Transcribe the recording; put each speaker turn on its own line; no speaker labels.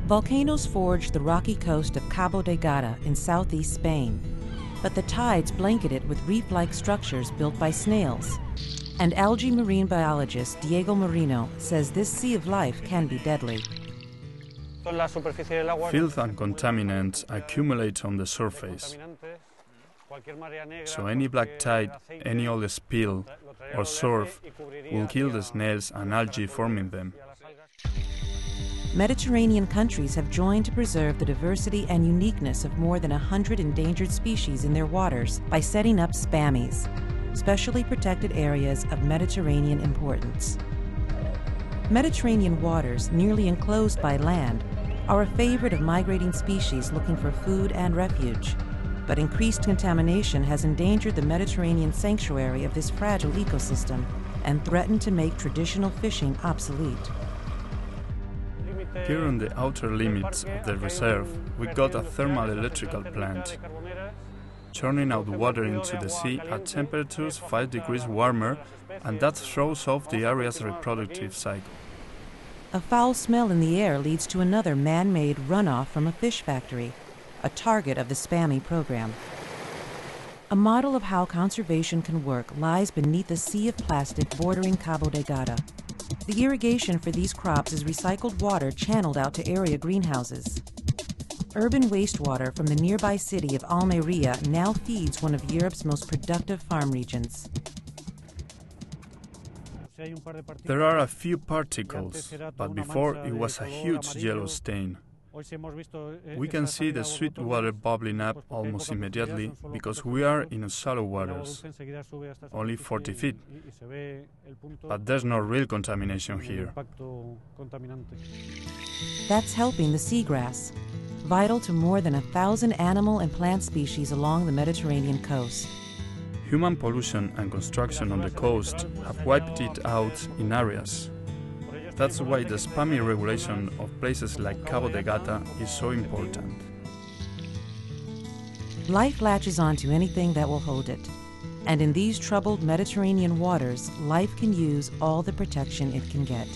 Volcanoes forged the rocky coast of Cabo de Gata in southeast Spain, but the tides blanket it with reef-like structures built by snails. And algae marine biologist Diego Marino says this sea of life can be deadly.
Filth and contaminants accumulate on the surface. So any black tide, any oil spill or surf will kill the snails and algae forming them.
Mediterranean countries have joined to preserve the diversity and uniqueness of more than 100 endangered species in their waters by setting up SPAMIs, specially protected areas of Mediterranean importance. Mediterranean waters, nearly enclosed by land, are a favorite of migrating species looking for food and refuge. But increased contamination has endangered the Mediterranean sanctuary of this fragile ecosystem and threatened to make traditional fishing obsolete.
Here on the outer limits of the reserve, we got a thermal electrical plant, churning out water into the sea at temperatures 5 degrees warmer, and that throws off the area's reproductive cycle.
A foul smell in the air leads to another man-made runoff from a fish factory, a target of the SPAMI program. A model of how conservation can work lies beneath the sea of plastic bordering Cabo de Gata. The irrigation for these crops is recycled water channeled out to area greenhouses. Urban wastewater from the nearby city of Almeria now feeds one of Europe's most productive farm regions.
There are a few particles, but before it was a huge yellow stain. We can see the sweet water bubbling up almost immediately because we are in shallow waters, only 40 feet. But there's no real contamination here.
That's helping the seagrass, vital to more than 1,000 animal and plant species along the Mediterranean coast.
Human pollution and construction on the coast have wiped it out in areas. That's why the SPAMI regulation of places like Cabo de Gata is so important.
Life latches onto anything that will hold it. And in these troubled Mediterranean waters, life can use all the protection it can get.